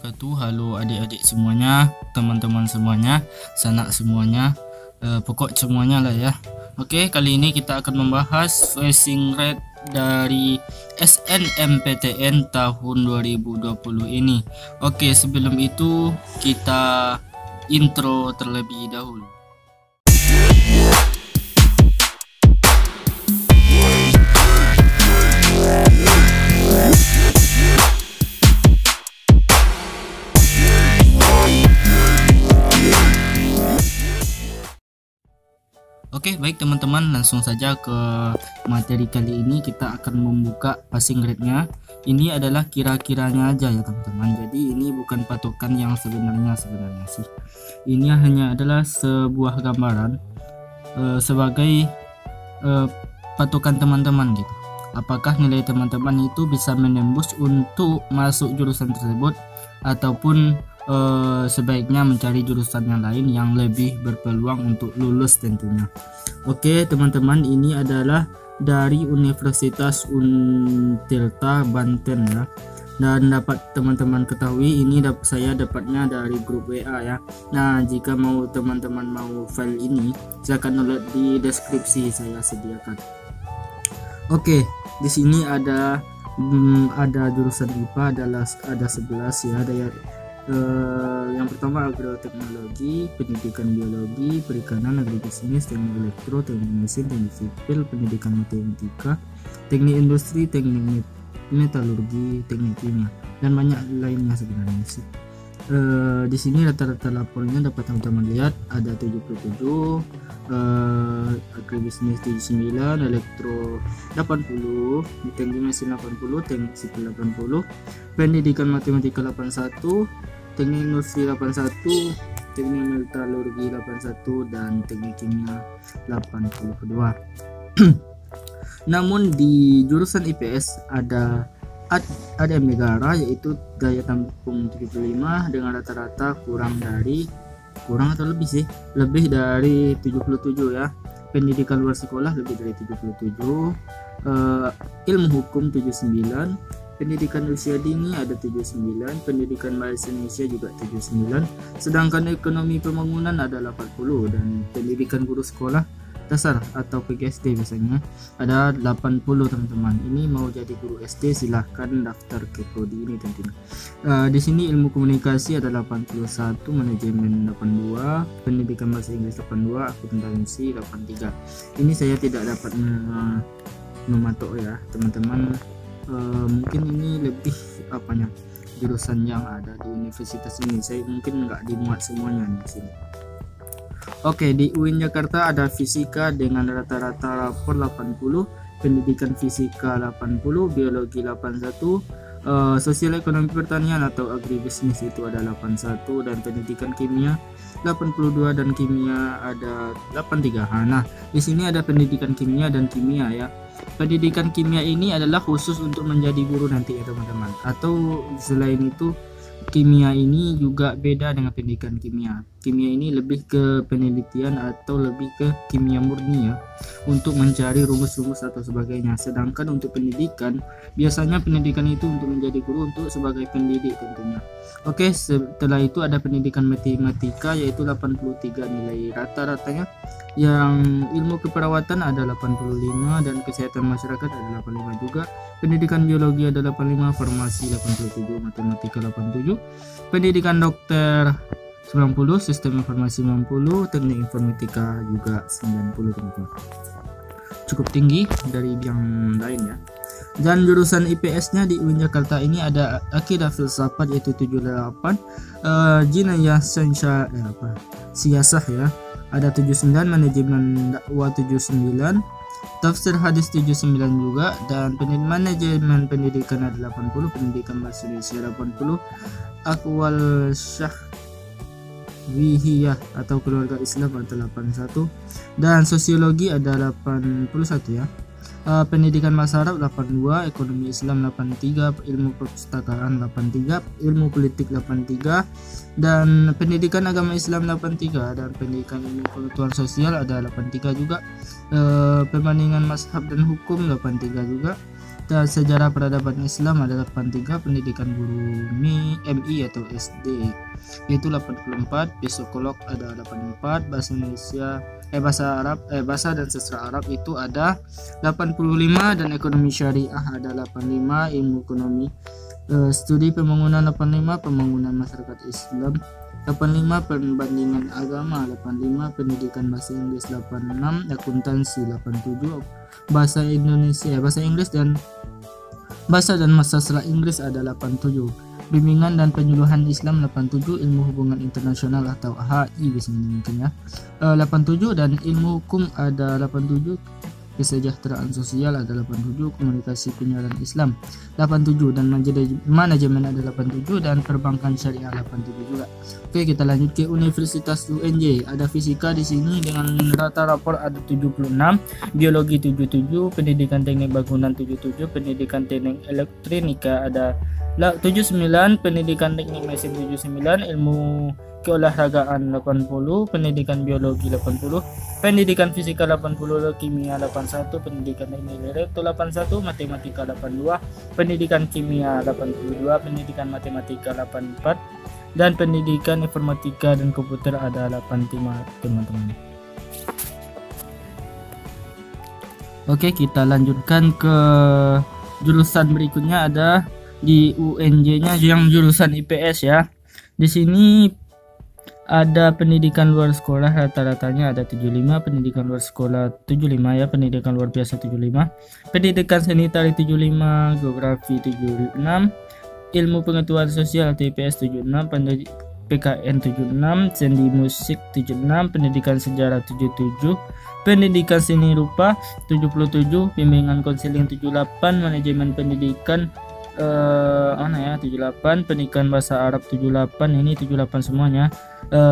wabarakatuh. Halo adik-adik semuanya, teman-teman semuanya, sanak semuanya, pokok semuanya lah ya. Oke, kali ini kita akan membahas passing rate dari SNMPTN tahun 2020 ini. Oke, sebelum itu kita intro terlebih dahulu. Oke, baik teman-teman, langsung saja ke materi kali ini. Kita akan membuka passing rate-nya. Ini adalah kira-kiranya aja ya teman-teman. Jadi ini bukan patokan yang sebenarnya sih. Ini hanya adalah sebuah gambaran sebagai patokan teman-teman gitu. Apakah nilai teman-teman itu bisa menembus untuk masuk jurusan tersebut ataupun sebaiknya mencari jurusan yang lain yang lebih berpeluang untuk lulus tentunya. Oke teman-teman, ini adalah dari Universitas Untirta Banten ya, dan dapat teman-teman ketahui ini saya dapatnya dari grup WA ya. Nah, jika mau teman-teman mau file ini, silakan download di deskripsi saya sediakan. Oke, di sini ada jurusan IPA ada 11 ya. Yang pertama agroteknologi, pendidikan biologi, perikanan, agribisnis, teknik elektro, teknik mesin, teknik sipil, pendidikan matematika, teknik industri, teknik metalurgi, teknik kimia, dan banyak lainnya sebenarnya sih. Di sini rata-rata laporannya dapat teman-teman lihat ada 77, agribisnis 79, elektro 80, teknik mesin 80, teknik sipil 80, pendidikan matematika 81, teknik industri 81, teknik metalurgi 81, dan teknik kimia 82. Namun di jurusan IPS ada negara, yaitu daya tampung 75 dengan rata-rata kurang atau lebih dari 77 ya. Pendidikan luar sekolah lebih dari 77, ilmu hukum 79, pendidikan usia dini ada 79, pendidikan bahasa Indonesia juga 79, sedangkan ekonomi pembangunan ada 80, dan pendidikan guru sekolah dasar atau PGSD biasanya ada 80 teman-teman. Ini mau jadi guru SD silahkan daftar ke prodi ini tentunya. Di sini ilmu komunikasi ada 81, manajemen 82, pendidikan bahasa Inggris 82, akuntansi 83. Ini saya tidak dapat mematok ya teman-teman. Mungkin ini lebih jurusan yang ada di universitas ini. Saya mungkin nggak dimuat semuanya di sini. Oke, di UIN Jakarta ada fisika dengan rata-rata rapor 80, pendidikan fisika 80, biologi 81, sosial ekonomi pertanian atau agribisnis itu ada 81, dan pendidikan kimia 82, dan kimia ada 83. Nah, di sini ada pendidikan kimia dan kimia ya. Pendidikan kimia ini adalah khusus untuk menjadi guru nanti ya teman-teman. Atau selain itu, kimia ini juga beda dengan pendidikan kimia. Kimia ini lebih ke penelitian atau lebih ke kimia murni ya, untuk mencari rumus-rumus atau sebagainya. Sedangkan untuk pendidikan, biasanya pendidikan itu untuk menjadi guru untuk sebagai pendidik tentunya. Oke, setelah itu ada pendidikan matematika yaitu 83 nilai rata-ratanya. Yang ilmu keperawatan ada 85, dan kesehatan masyarakat ada 85 juga. Pendidikan biologi ada 85, farmasi 87, matematika 87, pendidikan dokter 90, sistem informasi 90, teknik informatika juga 90 teman-teman. Cukup tinggi dari yang lain ya. Dan jurusan IPS-nya di UIN Jakarta ini ada akidah filsafat yaitu 78, jinayah siasah ya ada 79, manajemen dakwah 79, tafsir hadis 79 juga, dan manajemen pendidikan ada 80, pendidikan bahasa Indonesia 80, akwal syahwihiyah atau keluarga Islam ada 81, dan sosiologi ada 81 ya. Pendidikan bahasa Arab 82, ekonomi Islam 83, ilmu perpustakaan 83, ilmu politik 83, dan pendidikan agama Islam 83, dan pendidikan ilmu pengetahuan sosial ada 83 juga. Perbandingan mazhab dan hukum 83 juga. Dan sejarah peradaban Islam ada 83, pendidikan guru MI atau SD itu 84, psikolog ada 84, bahasa Indonesia bahasa dan sastra Arab itu ada 85, dan ekonomi syariah ada 85, ilmu ekonomi studi pembangunan 85, pembangunan masyarakat Islam 85, perbandingan agama 85, pendidikan bahasa Inggris 86, akuntansi 87, bahasa Inggris dan bahasa dan sastra Inggris ada 87, bimbingan dan penyuluhan Islam 87, ilmu hubungan internasional atau HI biasanya mungkin ya 87, dan ilmu hukum ada 87, kesejahteraan sosial ada 87, komunikasi penyiaran Islam 87, dan manajemen ada 87, dan perbankan syariah 87 juga. Oke, kita lanjut ke Universitas UNJ. Ada fisika di sini dengan rata rapor ada 76, biologi 77, pendidikan teknik bangunan 77, pendidikan teknik elektronika ada 79, pendidikan teknik mesin 79, ilmu keolahragaan 80, pendidikan biologi 80, pendidikan fisika 80, kimia 81, pendidikan teknik elektro 81, matematika 82, pendidikan kimia 82, pendidikan matematika 84, dan pendidikan informatika dan komputer ada 85 teman-teman. Oke, kita lanjutkan ke jurusan berikutnya. Ada di UNJ-nya yang jurusan IPS ya. Di sini ada pendidikan luar sekolah, rata-ratanya ada 75, pendidikan luar sekolah 75 ya, pendidikan luar biasa 75, pendidikan sanitari 75, geografi 76, ilmu pengetahuan sosial TPS 76, PKN 76, seni musik 76, pendidikan sejarah 77, pendidikan seni rupa 77, bimbingan konseling 78, manajemen pendidikan 78, pendidikan bahasa Arab 78, ini 78 semuanya,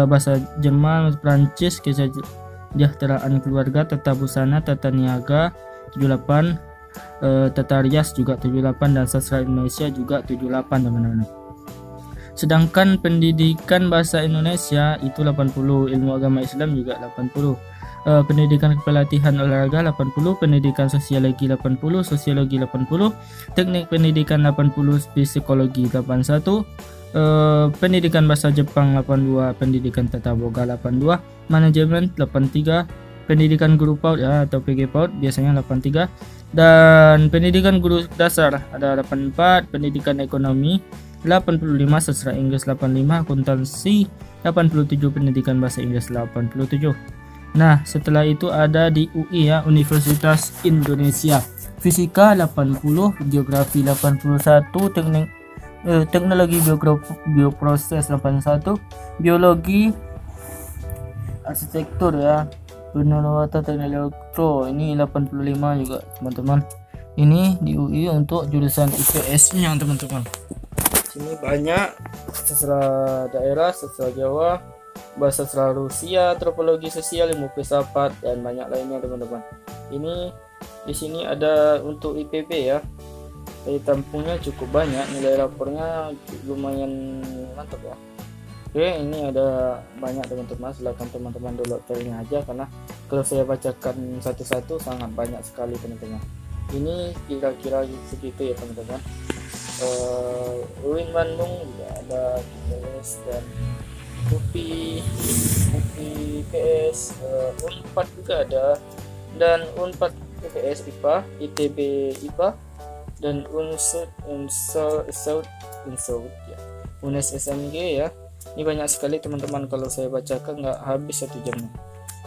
bahasa Jerman, Prancis, kesejahteraan keluarga, tata busana, tata niaga 78, tata rias juga 78, dan sastra Indonesia juga 78 teman-teman. Sedangkan pendidikan bahasa Indonesia itu 80, ilmu agama Islam juga 80, pendidikan kepelatihan olahraga 80, pendidikan sosiologi 80, sosiologi 80, teknik pendidikan 80, psikologi 81, pendidikan bahasa Jepang 82, pendidikan tata boga 82, manajemen 83, pendidikan guru PAUD ya atau PG PAUD biasanya 83, dan pendidikan guru dasar ada 84, pendidikan ekonomi 85, sastra Inggris 85, akuntansi 87, pendidikan bahasa Inggris 87. Nah, setelah itu ada di UI ya, Universitas Indonesia. Fisika 80, geografi 81, teknologi bioproses 81, biologi, arsitektur ya, penelitian teknik elektro ini 85 juga teman-teman. Ini di UI untuk jurusan IPS-nya teman-teman. Sini banyak sastra daerah, sastra Jawa, bahasa sastra Rusia, antropologi sosial, ilmu filsafat, dan banyak lainnya teman-teman. Ini di sini ada untuk IPB ya. Dari tampungnya cukup banyak, nilai rapornya lumayan mantap ya. Oke, ini ada banyak teman-teman, silahkan teman-teman downloadnya aja, karena kalau saya bacakan satu-satu sangat banyak sekali teman-teman. Ini kira-kira segitu ya teman-teman. UIN Bandung juga ada IPS dan UPI PS, Unpad juga ada, dan Unpad IPS IPA, ITB IPA, dan Unsur ya, UNES SMG ya. Ini banyak sekali teman-teman, kalau saya bacakan nggak habis 1 jamnya.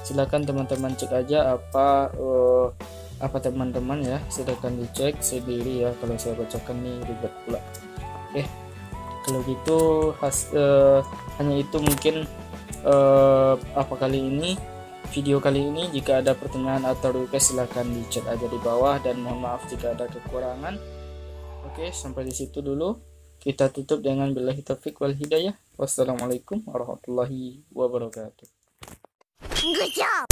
Silakan teman-teman cek aja apa teman-teman ya, silakan dicek sendiri ya, kalau saya bacakan nih ribet pula. Oke, kalau gitu hanya itu mungkin video kali ini. Jika ada pertanyaan atau request silahkan di chat aja di bawah, dan mohon maaf jika ada kekurangan. Oke, sampai di situ dulu. Kita tutup dengan billahi taufiq wal hidayah. Wassalamualaikum warahmatullahi wabarakatuh. Good job.